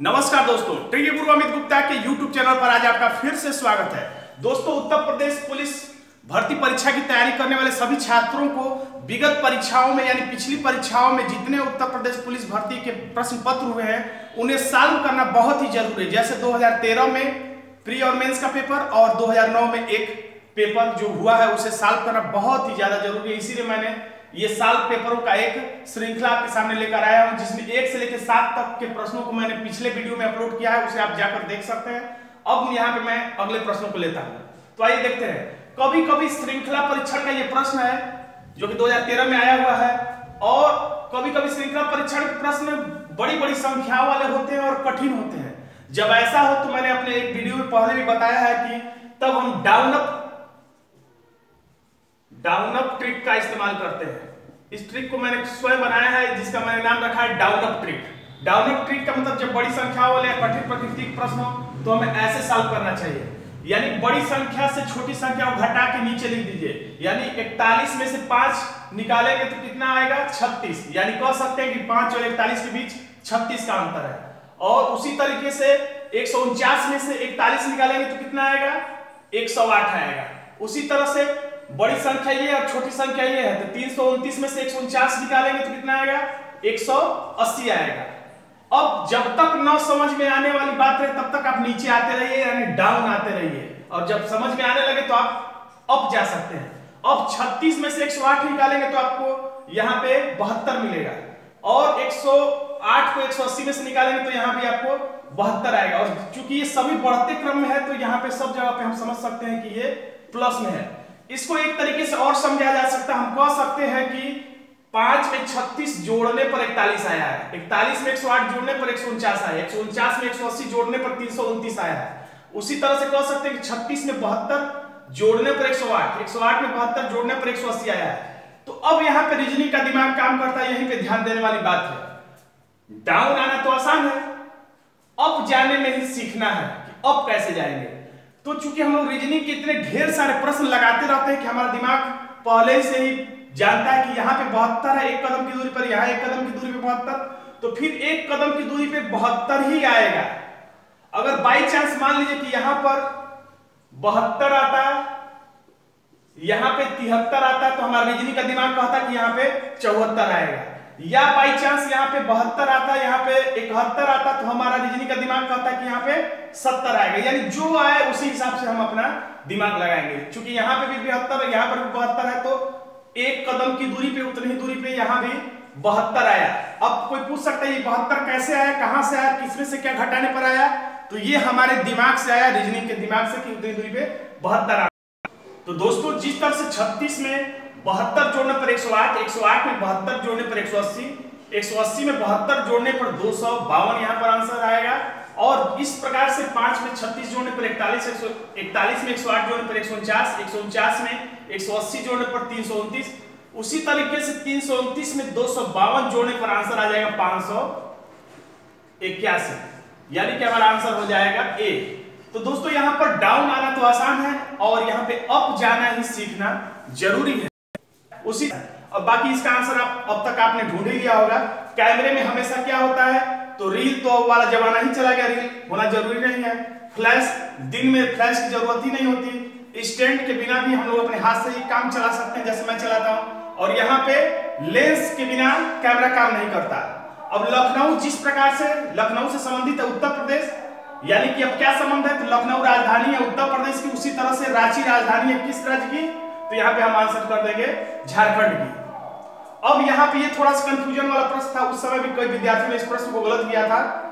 नमस्कार दोस्तों, ट्रिकी गुरु अमित गुप्ता के YouTube चैनल पर आज आपका फिर से स्वागत है। दोस्तों, उत्तर प्रदेश पुलिस भर्ती परीक्षा की तैयारी करने वाले सभी छात्रों को विगत परीक्षाओं में यानी पिछली परीक्षाओं में जितने उत्तर प्रदेश पुलिस भर्ती के प्रश्न पत्र हुए हैं उन्हें सॉल्व करना बहुत ही जरूरी है। जैसे 2013 में प्री और मेंस का पेपर और 2009 में एक पेपर जो हुआ है उसे सॉल्व करना बहुत ही ज्यादा जरूरी है। इसीलिए मैंने ये सॉल्व पेपरों का एक श्रृंखला आपके सामने लेकर आया हूं, जिसमें 1 से लेकर 7 तक के प्रश्नों को मैंने पिछले वीडियो में अपलोड किया है, उसे आप जाकर देख सकते हैं। अब यहाँ पे मैं अगले प्रश्नों को लेता हूं, तो आइए देखते हैं। कभी कभी श्रृंखला परीक्षण का ये प्रश्न है जो कि 2013 में आया हुआ है, और कभी कभी श्रृंखला परीक्षण के प्रश्न बड़ी बड़ी संख्याओं वाले होते हैं और कठिन होते हैं। जब ऐसा हो तो मैंने अपने एक वीडियो में पहले भी बताया है कि तब हम डाउन अप ट्रिक का इस्तेमाल करते हैं। इस ट्रिक को मैंने स्वयं बनाया है, जिसका मैंने नाम रखा है down up trick. Down up trick का मतलब जब बड़ी संख्याओं वाले कठिन प्रकृति के प्रश्न हो तो हमें ऐसे सॉल्व करना चाहिए, यानी बड़ी संख्या से छोटी संख्या को घटा के नीचे लिख दीजिए। यानी 41 में से 5 निकालेंगे तो कितना आएगा? 36। यानी कह सकते हैं कि 5 और 41 के बीच 36 का अंतर है। और उसी तरीके से 149 में से 41 निकालेंगे तो कितना आएगा? 108 आएगा। उसी तरह से बड़ी संख्या ये और छोटी संख्या ये है, तो 329 में से 149 निकालेंगे तो कितना आएगा? 180 आएगा। अब जब तक न समझ में आने वाली बात है तब तक आप नीचे आते रहिए, यानी डाउन आते रहिए, और जब समझ में आने लगे तो आप अप जा सकते हैं। अब 36 में से 108 निकालेंगे तो आपको यहाँ पे 72 मिलेगा, और 108 को 180 में से निकालेंगे तो यहाँ भी आपको 72 आएगा। और चूंकि ये सभी बढ़ते क्रम में है तो यहाँ पे सब जगह पे हम समझ सकते हैं कि ये प्लस में है। इसको एक तरीके से और समझा जा सकता है, हम कह सकते हैं कि 5 में 36 जोड़ने पर 41 आया है, 41 में 108 जोड़ने पर 149 आया है, 149 में 180 जोड़ने पर 329 आया है। उसी तरह से कह सकते हैं कि 36 में 72 जोड़ने पर 108, 108 में 72 जोड़ने पर 180 आया है। तो अब यहाँ पे रीजनिंग का दिमाग काम करता है, यहीं पे ध्यान देने वाली बात है। डाउन आना तो आसान है, अप जाने में ही सीखना है कि अप कैसे जाएंगे। तो चूंकि हम लोग रीजनिंग के इतने ढेर सारे प्रश्न लगाते रहते हैं कि हमारा दिमाग पहले से ही जानता है कि यहाँ पे 72 है, 1 कदम की दूरी पर, यहाँ 1 कदम की दूरी पे 72, तो फिर 1 कदम की दूरी पे 72 ही आएगा। अगर बाई चांस मान लीजिए कि यहाँ पर 72 आता, यहाँ पे 73 आता, तो हमारा रीजनिंग का दिमाग कहता कि यहाँ पे 74 आएगा। या बाई चांस यहाँ पे 72 आता, यहाँ पे 71 आता, तो हमारा रीजनिंग का दिमाग कहता है कि यहाँ पे 70 आएगा। यानी जो आए उसी हिसाब से हम अपना दिमाग लगाएंगे। चूंकि यहाँ पे भी 72 है, यहाँ पर भी 72 है, तो 1 कदम की दूरी पे, उतनी ही दूरी पे यहाँ भी 72 आया। अब कोई पूछ सकता है ये 72 कैसे आया, कहां से आया, किसमें से क्या घटाने पर आया? तो ये हमारे दिमाग से आया, रीजनिंग के दिमाग से, कि उतनी दूरी पे 72 आया। तो दोस्तों, जिस तरह से 36 में 72 जोड़ने पर 108, 108 में 72 जोड़ने पर 180, 180 में 72 जोड़ने पर 252 यहाँ पर आंसर आएगा। और इस प्रकार से 5 में 36 जोड़ने पर 41, 41 में 108 जोड़ने पर 149, 149 में 180 जोड़ने पर 329, उसी तरीके से 329 में 252 जोड़ने पर आंसर आ जाएगा 581, यानी कि हमारा आंसर हो जाएगा ए। तो दोस्तों, यहाँ पर डाउन आना तो आसान है और यहाँ पे अप जाना ही सीखना जरूरी है। उसी और बाकी इसका आंसर आप अब तक आपने ढूंढ ही लिया होगा। कैमरे में हमेशा क्या होता है, तो रील तो वाला जमाना ही चला गया, रील होना जरूरी नहीं है। फ्लैश, दिन में फ्लैश की जरूरत ही नहीं होती, स्टैंड के बिना भी हम लोग अपने हाथ से ही काम चला सकते हैं, जैसे मैं चलाता हूं। और यहाँ पे लेंस के बिना कैमरा काम नहीं करता। अब लखनऊ, जिस प्रकार से लखनऊ से संबंधित है उत्तर प्रदेश, यानी कि अब क्या संबंध है, तो लखनऊ राजधानी है उत्तर प्रदेश की, उसी तरह से रांची राजधानी है किस राज्य की, तो यहाँ पे हम आंसर कर देंगे झारखंड की। अब यहाँ पे ये थोड़ा सा कंफ्यूजन वाला प्रश्न था, उस समय भी कई विद्यार्थियों ने इस प्रश्न को गलत किया था।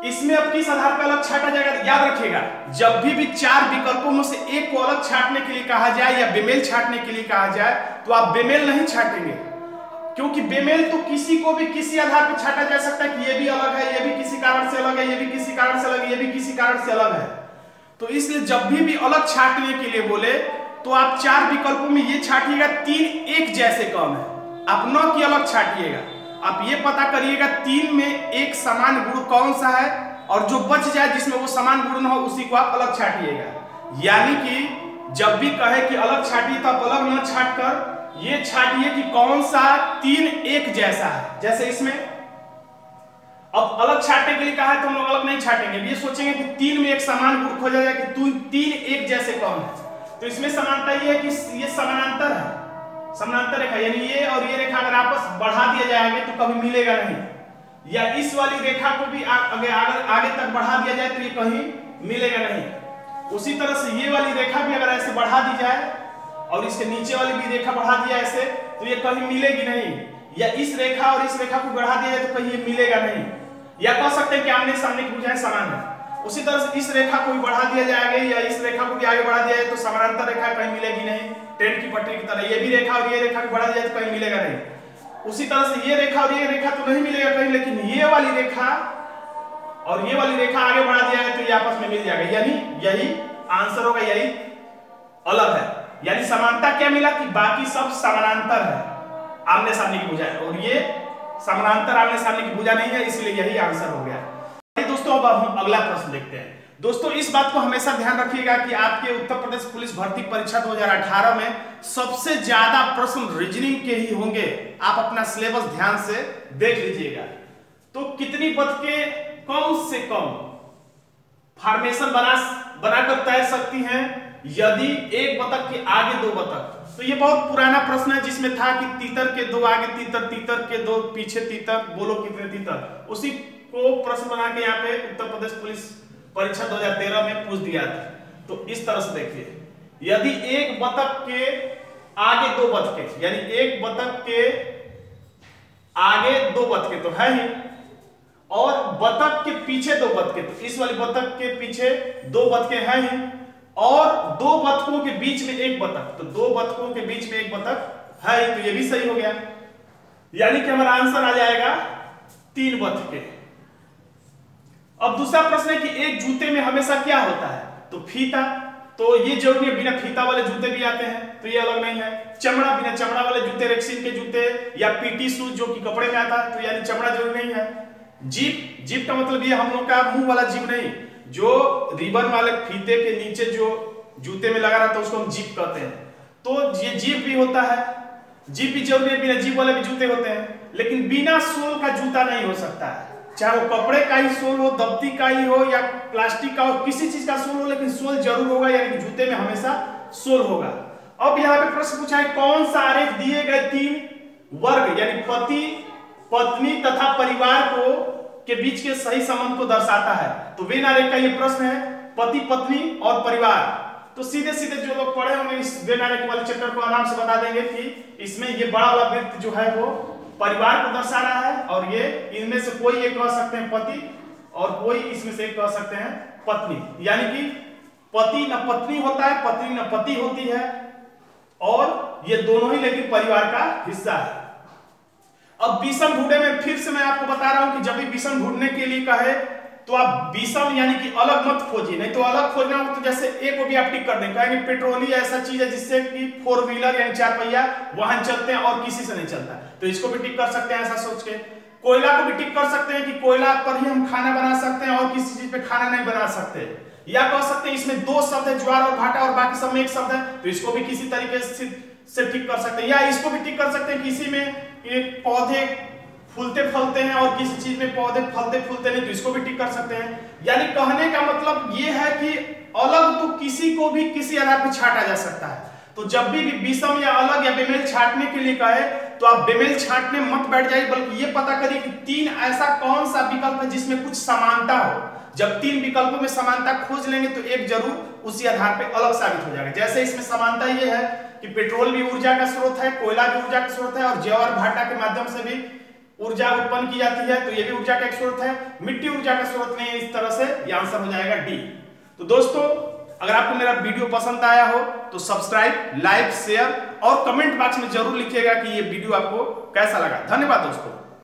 इसमें अब किस आधार पर अलग छांटा जाएगा? याद रखिएगा, जब भी 4 विकल्पों में से एक को अलग छांटने के लिए कहा जाए या बेमेल छांटने के लिए कहा जाए तो आप बेमेल नहीं छांटेंगे, क्योंकि बेमेल तो किसी को भी किसी आधार पर छांटा जा सकता है कि ये भी अलग है, ये भी किसी कारण से अलग है, ये भी किसी कारण से अलग है, ये भी किसी कारण से अलग है। तो इसलिए जब भी अलग छांटने के लिए बोले तो आप 4 विकल्पों में ये छांटिएगा 3 एक जैसे कम है, आप न कि अलग छांटिएगा। आप ये पता करिएगा 3 में एक समान गुण कौन सा है, और जो बच जाए जिसमें वो समान गुण न हो उसी को आप अलग छांटिएगा। यानी कि जब भी कहे कि अलग छाटिए तो आप अलग न छाट कर ये छाटिए कि कौन सा 3 एक जैसा है। जैसे इसमें अब अलग छाटने के लिए कहा है तो हम लोग अलग नहीं छाटेंगे, ये सोचेंगे कि 3 में एक समान गुण खोजा जाए कि 3 एक जैसे कौन है। तो इसमें समानता ये है कि ये समानांतर है, समानांतर रेखा, यानी ये और ये रेखा अगर आपस बढ़ा दिया जाएगा तो कभी मिलेगा नहीं, या इस वाली रेखा को भी आगे तक बढ़ा दिया जाए तो ये कहीं मिलेगा नहीं। उसी तरह से ये वाली रेखा भी अगर ऐसे बढ़ा दी जाए और इसके नीचे वाली भी रेखा बढ़ा दिया ऐसे तो ये कहीं मिलेगी नहीं, या इस रेखा और इस रेखा को बढ़ा दिया जाए तो कहीं ये मिलेगा नहीं, या कह सकते हैं कि आमने सामने की भुजाएं समान है। उसी तरह से इस रेखा को भी बढ़ा दिया जाएगा या इस रेखा को भी आगे बढ़ा दिया जाए तो समानांतर रेखा कहीं मिलेगी नहीं, ट्रेन की पटरी की तरह। ये भी रेखा और ये रेखा को बढ़ा दिया जाए तो कहीं मिलेगा नहीं। उसी तरह से ये रेखा और ये रेखा तो नहीं मिलेगा कहीं, लेकिन ये वाली रेखा और ये वाली रेखा आगे बढ़ा दिया जाए तो ये आपस में मिल जाएगा, यानी यही आंसर होगा, यही अलग है। यानी समानता क्या मिला कि बाकी सब समानांतर है आमने सामने की भुजाएं, और ये समानांतर आमने सामने की भुजा नहीं है, इसलिए यही आंसर हो गया। दोस्तों अब हम अगला प्रश्न देखते हैं। दोस्तों इस बात को हमेशा ध्यान रखिएगा कि आपके उत्तर प्रदेश पुलिस भर्ती परीक्षा 2018 में सबसे ज्यादा प्रश्न रीजनिंग के ही होंगे। आप अपना सिलेबस ध्यान से देख लीजिएगा। तो कितनी बतखें कम से कम फॉर्मेशन बनाकर तैर सकती हैं यदि एक बतख के आगे 2 बतख। तो ये बहुत पुराना प्रश्न है जिसमें था कि तीतर के 2 आगे तीतर, तीतर के 2 पीछे तीतर, बोलो कितने तीतर। उसी को प्रश्न बना के यहाँ पे उत्तर प्रदेश पुलिस परीक्षा 2013 में पूछ दिया था। तो इस तरह से देखिए, यदि एक बतख के आगे 2 बतखें, यानी एक बतख के आगे 2 बतखें तो है ही, और बतख के पीछे 2 बतखें, तो इस वाली बतख के पीछे 2 बतखें हैं ही, और 2 बतखों के बीच में एक बतख, तो 2 बतखों के बीच में एक बतख है ही, तो ये भी सही हो गया। यानी कि हमारा आंसर आ जाएगा 3 बतखें। अब दूसरा प्रश्न है कि एक जूते में हमेशा क्या होता है, तो फीता। तो ये जरूरी है, बिना फीता वाले जूते भी आते हैं तो ये अलग नहीं है। चमड़ा, बिना चमड़ा वाले जूते, रेक्सिन के जूते या पीटी शूज जो कि कपड़े में आता है, तो यानी चमड़ा जरूरी नहीं है। जीप, जीप का मतलब ये हम लोग का मुंह वाला जीप नहीं, जो रिबन वाले फीते के नीचे जो जूते में लगा रहता है उसको हम जीप कहते हैं। तो ये जीप भी होता है, जीप भी जरूरी है, बिना जीप वाले भी जूते होते हैं। लेकिन बिना सोल का जूता नहीं हो सकता है, चाहे वो कपड़े का ही सोल हो, दफ्ती का ही हो या प्लास्टिक का हो, किसी चीज का सोल हो, लेकिन सोल जरूर होगा, यानी जूते में हमेशा सोल होगा। अब यहाँ पे प्रश्न पूछा है कौन सा आरेख दिए गए 3 वर्ग यानी पति, पत्नी तथा परिवार को के बीच के सही संबंध को दर्शाता है। तो वेन आरेख का ये प्रश्न है, पति, पत्नी और परिवार। तो सीधे सीधे जो लोग पढ़े होंगे इस वेन आरेख वाले चैप्टर को आराम से बता देंगे कि इसमें ये बड़ा वाला वृत्त जो है वो परिवार को दर्शा रहा है, और ये इनमें से कोई एक कह सकते हैं पति और कोई इसमें से एक कह सकते हैं पत्नी। यानी कि पति न पत्नी होता है, पत्नी न पति होती है, और ये दोनों ही लेकिन परिवार का हिस्सा है। अब विषम ढूंढे में फिर से मैं आपको बता रहा हूं कि जब भी विषम ढूंढने के लिए कहे तो आप विषम यानी कि अलग मत खोजिए, नहीं तो अलग खोजना हो तो जैसे ए को भी आप टिक कर दें, कहेंगे पेट्रोल ऐसा चीज है जिससे कि 4 व्हीलर यानी 4 पहिया वाहन चलते हैं और किसी से नहीं चलता, तो इसको भी टिक कर सकते हैं ऐसा सोच के। कोयला को भी टिक कर सकते हैं कि कोयला पर ही हम खाना बना सकते हैं और किसी चीज पे खाना नहीं बना सकते। या कह सकते हैं इसमें 2 शब्द है, ज्वार और भाटा, और बाकी सब में 1 शब्द है, तो इसको भी किसी तरीके से टिक कर सकते हैं। या इसको भी टिक कर सकते हैं कि इसी में एक पौधे फूलते फलते हैं और किसी चीज में पौधे फलते फूलते नहीं, तो इसको भी टिक कर सकते हैं। यानी कहने का मतलब ये है कि अलग तो किसी को भी किसी आधार पर छांटा जा सकता है। तो जब भी विषम या अलग या बेमेल छांटने के लिए कहे तो आप बेमेल छांटने मत बैठ जाइए, बल्कि ये पता करिए कि 3 ऐसा कौन सा विकल्प है जिसमें कुछ समानता हो। जब 3 विकल्पों में समानता खोज लेंगे तो एक जरूर उसी आधार पर अलग साबित हो जाएगा। जैसे इसमें समानता ये है कि पेट्रोल भी ऊर्जा का स्रोत है, कोयला भी ऊर्जा का स्रोत है, और ज्वार भाटा के माध्यम से भी ऊर्जा उत्पन्न की जाती है, तो ये भी ऊर्जा का एक स्रोत है। मिट्टी ऊर्जा का स्रोत नहीं है, इस तरह से ये आंसर हो जाएगा डी। तो दोस्तों अगर आपको मेरा वीडियो पसंद आया हो तो सब्सक्राइब, लाइक, शेयर और कमेंट बॉक्स में जरूर लिखिएगा कि ये वीडियो आपको कैसा लगा। धन्यवाद दोस्तों।